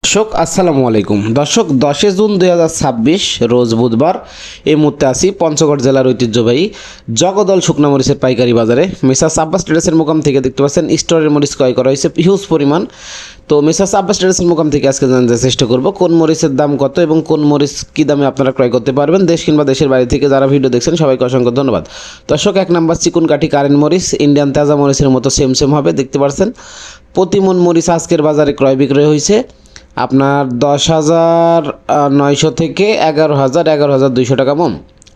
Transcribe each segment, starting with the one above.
দর্শক আসসালামু আলাইকুম। দর্শক 10 জুন 2026 রোজ বুধবার এই মুহূর্তে আছি পঞ্চগড় জেলার ঐতিহ্যবাহী জগদল শুকনা মরিচের পাইকারি বাজারে। মেসার্স আব্বাস ট্রেডার্সের মোকাম থেকে দেখতে পাচ্ছেন স্টোরের মরিচ ক্রয় করা হয়েছে হিউজ পরিমাণ। তো মেসার্স আব্বাস ট্রেডার্সের মোকাম থেকে আজকে জানার চেষ্টা করব কোন মরিচের দাম কত এবং কোন মরিচ কী দামে আপনারা ক্রয় করতে পারবেন। দেশ কিংবা দেশের বাইরে থেকে যারা ভিডিও দেখছেন সবাইকে অসংখ্য ধন্যবাদ। দর্শক, 1 নম্বর চিকুন কাঠি কারেন্ট মরিচ ইন্ডিয়ান তাজা মরিচের মতো সেম হবে, দেখতে পাচ্ছেন। প্রতি মন মরিচ আজকের বাজারে ক্রয় বিক্রয় হয়েছে আপনার 10,900 থেকে 11,200 টাকা মন,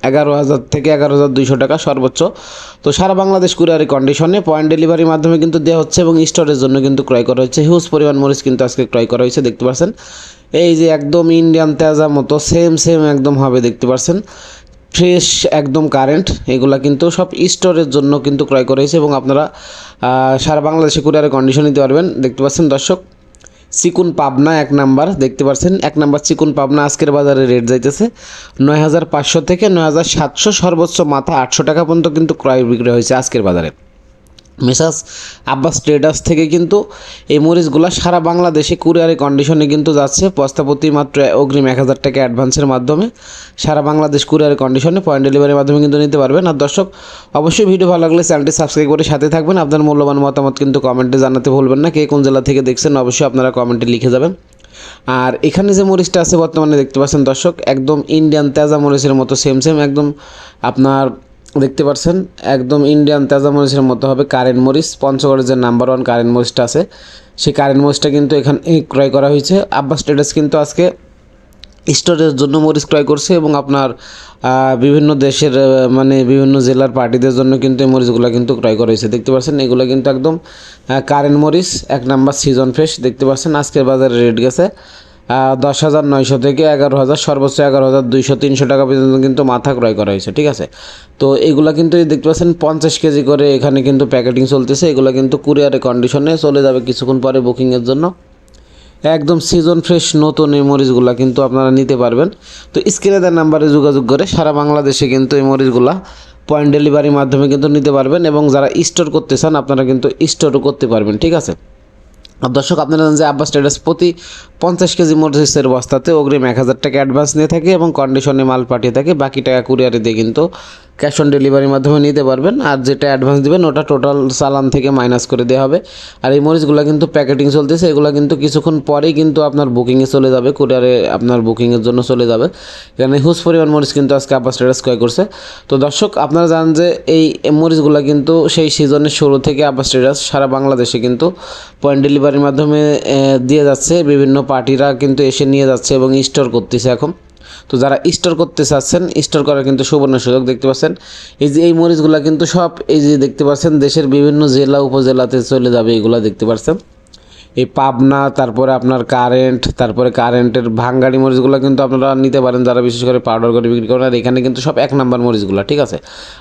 11,000 থেকে 11,200 টাকা সর্বোচ্চ। তো সারা বাংলাদেশ কুরিয়ারি কন্ডিশনে পয়েন্ট ডেলিভারির মাধ্যমে কিন্তু দেওয়া হচ্ছে এবং স্টোরের জন্য কিন্তু ক্রয় করা হচ্ছে। হিউজ পরিমাণ মরিচ কিন্তু আজকে ক্রয় করা হয়েছে, দেখতে পাচ্ছেন। এই যে একদম ইন্ডিয়ান তাজা মতো সেম একদম হবে, দেখতে পাচ্ছেন। ফ্রেশ একদম কারেন্ট, এগুলা কিন্তু সব স্টোরের জন্য কিন্তু ক্রয় করা হয়েছে এবং আপনারা সারা বাংলাদেশে কুরিয়ারি কন্ডিশন নিতে পারবেন, দেখতে পাচ্ছেন। দর্শক, চিকুন পাবনা 1 নাম্বার, দেখতে পাচ্ছেন। 1 নাম্বার চিকুন পাবনা আজকের বাজারে রেট যাইতেছে 9,500 থেকে 9,700, সর্বোচ্চ মাথা 800 টাকা পর্যন্ত কিন্তু ক্রয় বিক্রয় হয়েছে আজকের বাজারে। মেসার্স আব্বাস ট্রেডার্স থেকে কিন্তু এই মরিচগুলো সারা বাংলাদেশে কুরিয়ারি কন্ডিশনে কিন্তু যাচ্ছে। বস্তাপতি মাত্র অগ্রিম 1,000 টাকা অ্যাডভান্সের মাধ্যমে সারা বাংলাদেশ কুরিয়ারি কন্ডিশনে পয়েন্ট ডেলিভারির মাধ্যমে কিন্তু নিতে পারবেন। আর দর্শক, অবশ্যই ভিডিও ভালো লাগলে চ্যানেলটি সাবস্ক্রাইব করে সাথে থাকবেন। আপনার মূল্যবান মতামত কিন্তু কমেন্টে জানাতে ভুলবেন না। কে কোন জেলা থেকে দেখছেন অবশ্যই আপনারা কমেন্টে লিখে যাবেন। আর এখানে যে মরিচটা আছে বর্তমানে দেখতে পাচ্ছেন দর্শক, একদম ইন্ডিয়ান তাজা মরিচের মতো সেম একদম আপনার দেখতে পাচ্ছেন, একদম ইন্ডিয়ান তাজা মরিচের মতো হবে কারেন্ট মরিচ। পঞ্চগড়ের যে নাম্বার 1 কারেন্ট মরিচটা আছে সেই কারেন্ট মরিচটা কিন্তু এখানে ক্রয় করা হয়েছে। আব্বাস ট্রেডার্স কিন্তু আজকে স্টোরের জন্য মরিচ ক্রয় করছে এবং আপনার বিভিন্ন দেশের মানে বিভিন্ন জেলার পার্টিদের জন্য কিন্তু এই মরিচগুলো কিন্তু ক্রয় করা হয়েছে, দেখতে পাচ্ছেন। এগুলো কিন্তু একদম কারেন্ট মরিচ 1 নাম্বার সিজন ফ্রেশ, দেখতে পাচ্ছেন। আজকের বাজারে রেট গেছে 10,900 থেকে 11,000, সর্বোচ্চ 11,200 300 টাকা পর্যন্ত কিন্তু মাথা ক্রয় করা হয়েছে, ঠিক আছে। তো এগুলা কিন্তু দেখতে পাচ্ছেন 50 কেজি করে এখানে কিন্তু প্যাকেটিং চলতেছে। এগুলো কিন্তু কুরিয়ারে কন্ডিশনে চলে যাবে কিছুক্ষণ পরে বুকিংয়ের জন্য। একদম সিজন ফ্রেশ নতুন এই মরিচগুলা কিন্তু আপনারা নিতে পারবেন। তো স্ক্রিনে দেওয়া নাম্বারে যোগাযোগ করে সারা বাংলাদেশে কিন্তু এই মরিচগুলা পয়েন্ট ডেলিভারির মাধ্যমে কিন্তু নিতে পারবেন এবং যারা স্টোর করতে চান আপনারা কিন্তু স্টোরও করতে পারবেন, ঠিক আছে। দর্শক, আপনারা জানেন যে আব্বাস ট্রেডার্স প্রতি 50 কেজি মরিচের বস্তাতে অগ্রিম 1,000 টাকা অ্যাডভান্স নিয়ে থাকে এবং কন্ডিশনে মাল পাঠিয়ে থাকে। বাকি টাকা কুরিয়ারে দিয়ে কিন্তু ক্যাশ অন ডেলিভারির মাধ্যমে নিতে পারবেন। আর যেটা অ্যাডভান্স দেবেন ওটা টোটাল চালান থেকে মাইনাস করে দেওয়া হবে। আর এই মরিচগুলো কিন্তু প্যাকেটিং চলতেছে, এগুলো কিন্তু কিছুক্ষণ পরেই কিন্তু আপনার বুকিংয়ে চলে যাবে, কুরিয়ারে আপনার বুকিংয়ের জন্য চলে যাবে। এখানে হিউজ পরিমাণ মরিচ কিন্তু আজকে আব্বাস ট্রেডার্স ক্রয় করছে। তো দর্শক, আপনারা জানেন যে এই মরিচগুলো কিন্তু সেই সিজনের শুরু থেকে আব্বাস ট্রেডার্স সারা বাংলাদেশে কিন্তু পয়েন্ট ডেলিভারির মাধ্যমে দিয়ে যাচ্ছে। বিভিন্ন পার্টিরা কিন্তু এসে নিয়ে যাচ্ছে এবং স্টোর করতেছে এখন। তো যারা স্টোর করতে চাচ্ছেন স্টোর করার কিন্তু সুবর্ণ সুযোগ, দেখতে পাচ্ছেন। এই যে এই মরিচগুলো কিন্তু সব এই যে দেখতে পাচ্ছেন দেশের বিভিন্ন জেলা উপজেলাতে চলে যাবে, এগুলো দেখতে পাচ্ছেন। এই পাবনা, তারপরে আপনার কারেন্ট, তারপরে কারেন্টের ভাঙ্গাড়ি মরিচগুলো কিন্তু আপনারা নিতে পারেন যারা বিশেষ করে পাউডার করে বিক্রি করেন। আর এখানে কিন্তু সব 1 নাম্বার মরিচগুলো, ঠিক আছে।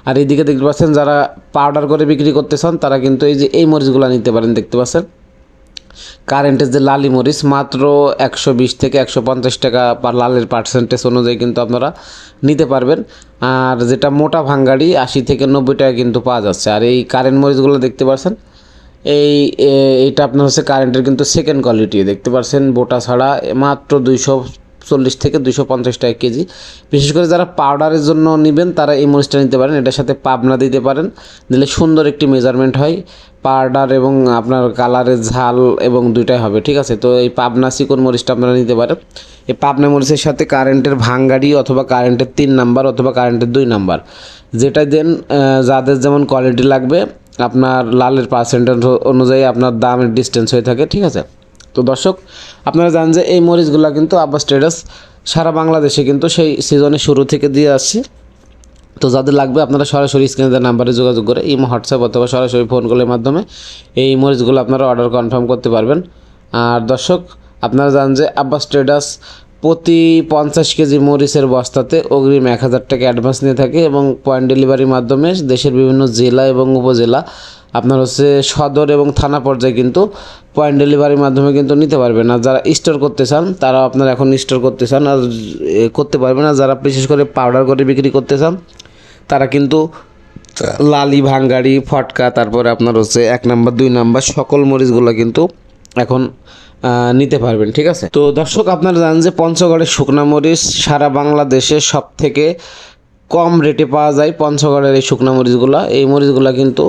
আর এইদিকে দেখতে পাচ্ছেন যারা পাউডার করে বিক্রি করতে চান তারা কিন্তু এই যে এই মরিচগুলো নিতে পারেন, দেখতে পাচ্ছেন। কারেন্টের যে লালি মরিচ মাত্র 120 থেকে 150 টাকা বা লালের পার্সেন্টেজ অনুযায়ী কিন্তু আপনারা নিতে পারবেন। আর যেটা মোটা ভাঙ্গাড়ি 80 থেকে 90 টাকা কিন্তু পাওয়া যাচ্ছে। আর এই কারেন্ট মরিচগুলো দেখতে পাচ্ছেন, এইটা আপনার হচ্ছে কারেন্টের কিন্তু সেকেন্ড কোয়ালিটি, দেখতে পাচ্ছেন। বোটা ছাড়া মাত্র 240 থেকে 250 টাকা কেজি। বিশেষ করে যারা পাউডারের জন্য নেবেন তারা এই মরিচটা নিতে পারেন। এটার সাথে পাবনা দিতে পারেন, দিলে সুন্দর একটি মেজারমেন্ট হয়। পাউডার এবং আপনার কালারের ঝাল এবং দুইটাই হবে, ঠিক আছে। তো এই পাবনা চিকন মরিচটা আপনারা নিতে পারেন। এই পাবনা মরিচের সাথে কারেন্টের ভাঙ্গাড়ি অথবা কারেন্টের 3 নাম্বার অথবা কারেন্টের 2 নাম্বার যেটা দেন, যাদের যেমন কোয়ালিটি লাগবে আপনার লালের পার্সেন্টেজ অনুযায়ী আপনার দামের ডিস্টেন্স হয়ে থাকে, ঠিক আছে। তো দর্শক, আপনারা জানেন যে এই মরিচগুলো কিন্তু আব্বাস ট্রেডার্স সারা বাংলাদেশে কিন্তু সেই সিজনের শুরু থেকে দিয়ে আসছে। তো যাদের লাগবে আপনারা সরাসরি স্ক্রিনে দেওয়া নাম্বারে যোগাযোগ করে ইমো, হোয়াটসঅ্যাপ অথবা সরাসরি ফোন কলের মাধ্যমে এই মরিচগুলো আপনারা অর্ডার কনফার্ম করতে পারবেন। আর দর্শক, আপনারা জানেন যে আব্বাস ট্রেডার্স প্রতি 50 কেজি মরিচের বস্তাতে অগ্রিম 1,000 টাকা অ্যাডভান্স নিয়ে থাকে এবং পয়েন্ট ডেলিভারির মাধ্যমে দেশের বিভিন্ন জেলা এবং উপজেলা আপনার হচ্ছে সদর এবং থানা পর্যায়ে কিন্তু পয়েন্ট ডেলিভারির মাধ্যমে কিন্তু নিতে পারবেন। আর যারা স্টোর করতে চান তারা আপনারা এখন স্টোর করতে চান আর করতে পারবেন। আর যারা বিশেষ করে পাউডার করে বিক্রি করতে চান তারা কিন্তু লালি, ভাঙ্গাড়ি, ফটকা, তারপরে আপনার হচ্ছে 1 নাম্বার 2 নাম্বার সকল মরিচগুলো কিন্তু এখন নিতে পারবেন। ঠিক আছে, তো দর্শক আপনারা জানেন যে পঞ্চগড়ের শুকনা মরিচ সারা বাংলাদেশে সব থেকে কম রেটে পাওয়া যায়। পঞ্চগড়ের এই শুকনা মরিচগুলা, এই মরিচগুলা কিন্তু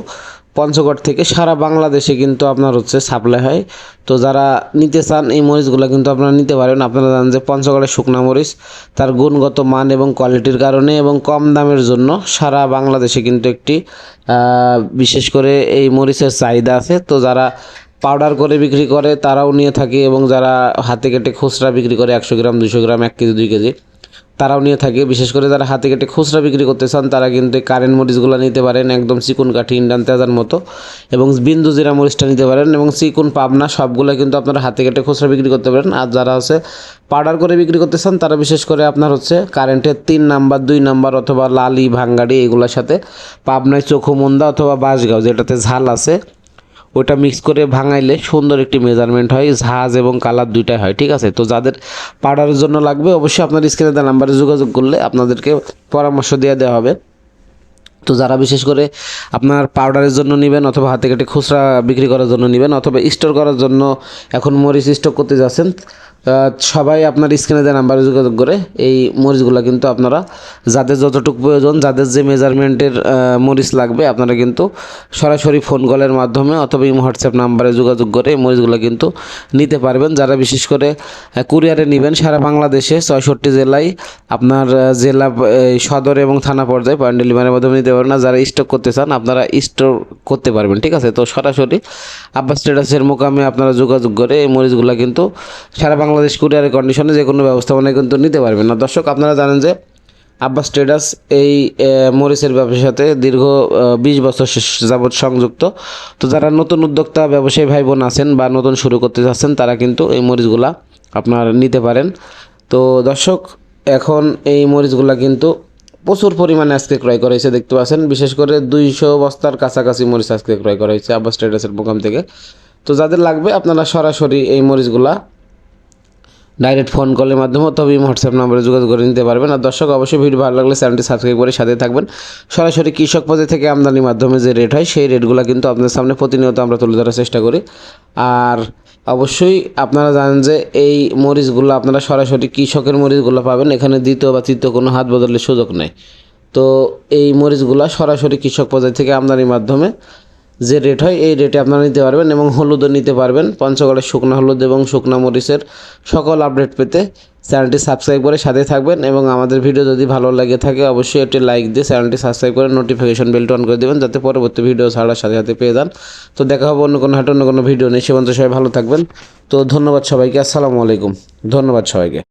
পঞ্চগড় থেকে সারা বাংলাদেশে কিন্তু আপনার হচ্ছে সাপ্লাই হয়। তো যারা নিতে চান এই মরিচগুলো কিন্তু আপনারা নিতে পারেন। আপনারা জানেন যে পঞ্চগড়ের শুকনা মরিচ তার গুণগত মান এবং কোয়ালিটির কারণে এবং কম দামের জন্য সারা বাংলাদেশে কিন্তু একটি বিশেষ করে এই মরিচের চাহিদা আছে। তো যারা পাউডার করে বিক্রি করে তারাও নিয়ে থাকে এবং যারা হাতে কেটে খুচরা বিক্রি করে 100 গ্রাম 200 গ্রাম 1 কেজি 2 কেজি তারাও নিয়ে থাকে। বিশেষ করে যারা হাতে কেটে খুচরা বিক্রি করতে চান তারা কিন্তু কারেন্ট মরিচগুলো নিতে পারেন, একদম চিকুন কাঠি ইন্ডিয়ান তেজার মতো, এবং বিন্দু জিরা মরিচটা নিতে পারেন এবং চিকুন পাবনা, সবগুলো কিন্তু আপনারা হাতে কেটে খুচরা বিক্রি করতে পারেন। আর যারা হচ্ছে পাউডার করে বিক্রি করতে চান তারা বিশেষ করে আপনার হচ্ছে কারেন্টের 3 নাম্বার 2 নাম্বার অথবা লালি ভাঙ্গাড়ি এগুলোর সাথে পাবনায় চোখমুন্দা অথবা বাঁশগাঁও যেটাতে ঝাল আছে ওটা মিক্স করে ভাঙাইলে সুন্দর একটি মেজারমেন্ট হয়, ঝাঁজ এবং কালার দুইটাই হয়। ঠিক আছে, তো যাদের পাউডারের জন্য লাগবে অবশ্যই আপনার স্ক্রিনে দেওয়া নাম্বারে যোগাযোগ করলে আপনাদেরকে পরামর্শ দেওয়া হবে। তো যারা বিশেষ করে আপনার পাউডারের জন্য নেবেন অথবা হাতে কেটে খুচরা বিক্রি করার জন্য নেবেন অথবা স্টোর করার জন্য এখন মরিচ স্টক করতে যাচ্ছেন, সবাই আপনার স্ক্রিনে দেওয়া নাম্বারে যোগাযোগ করে এই মরিচগুলো কিন্তু আপনারা যাদের যতটুকু প্রয়োজন, যাদের যে মেজারমেন্টের মরিচ লাগবে আপনারা কিন্তু সরাসরি ফোন কলের মাধ্যমে অথবা হোয়াটসঅ্যাপ নাম্বারে যোগাযোগ করে এই মরিচগুলো কিন্তু নিতে পারবেন। যারা বিশেষ করে কুরিয়ারে নেবেন সারা বাংলাদেশে 66 জেলায় আপনার জেলা সদর এবং থানা পর্যায়ে পয়েন্ট ডেলিভারির মাধ্যমে নিতে পারবেন। না যারা স্টক করতে চান আপনারা স্টোর করতে পারবেন। ঠিক আছে, তো সরাসরি আব্বাস ট্রেডার্সের মোকামে আপনারা যোগাযোগ করে এই মরিচগুলো কিন্তু সারা বাংলাদেশ কুরিয়ারের কন্ডিশনে যে কোনো ব্যবস্থাপনায় কিন্তু নিতে পারবেন। না দর্শক আপনারা জানেন যে আব্বাস ট্রেডার্স এই মরিচের ব্যবসার সাথে দীর্ঘ 20 বছর যাবৎ সংযুক্ত। তো যারা নতুন উদ্যোক্তা ব্যবসায়ী ভাই বোন আছেন বা নতুন শুরু করতে চাচ্ছেন তারা কিন্তু এই মরিচগুলা আপনার নিতে পারেন। তো দর্শক এখন এই মরিচগুলা কিন্তু প্রচুর পরিমাণে আজকে ক্রয় করা হয়েছে, দেখতে পাচ্ছেন। বিশেষ করে 200 বস্তার কাছাকাছি মরিচ আজকে ক্রয় করা হয়েছে আব্বাস ট্রেডার্সের মোকাম থেকে। তো যাদের লাগবে আপনারা সরাসরি এই মরিচগুলা ডাইরেক্ট ফোন কলের মাধ্যমে অথবা হোয়াটসঅ্যাপ নম্বরে যোগাযোগ করে নিতে পারবেন। আর দর্শক অবশ্যই ভিডিও ভালো লাগলে চ্যানেলটি সাবস্ক্রাইব করে সাথে থাকবেন। সরাসরি কৃষক পর্যায় থেকে আমদানির মাধ্যমে যে রেট হয় সেই রেটগুলো কিন্তু আপনাদের সামনে প্রতিনিয়ত আমরা তুলে ধরার চেষ্টা করি। আর অবশ্যই আপনারা জানেন যে এই মরিচগুলো আপনারা সরাসরি কৃষকের মরিচগুলো পাবেন, এখানে দ্বিতীয় বা তৃতীয় কোনো হাত বদলের সুযোগ নেই। তো এই মরিচগুলো সরাসরি কৃষক পর্যায় থেকে আমদানির মাধ্যমে যে রেট হয় এই রেটে আপনারা নিতে পারবেন এবং হলুদও নিতে পারবেন। পঞ্চগড়ের শুকনো হলুদ এবং শুকনো মরিচের সকল আপডেট পেতে চ্যানেলটি সাবস্ক্রাইব করে সাথে থাকবেন এবং আমাদের ভিডিও যদি ভালো লাগে থাকে অবশ্যই একটি লাইক দিয়ে চ্যানেলটি সাবস্ক্রাইব করে নোটিফিকেশন বেলটা অন করে দেবেন যাতে পরবর্তী ভিডিও ছাড়ার সাথে সাথে পেয়ে যান। তো দেখা হবে অন্য কোনো ভিডিও নেই। সে পর্যন্ত সবাই ভালো থাকবেন। তো ধন্যবাদ সবাইকে, আসসালামু আলাইকুম। ধন্যবাদ সবাইকে।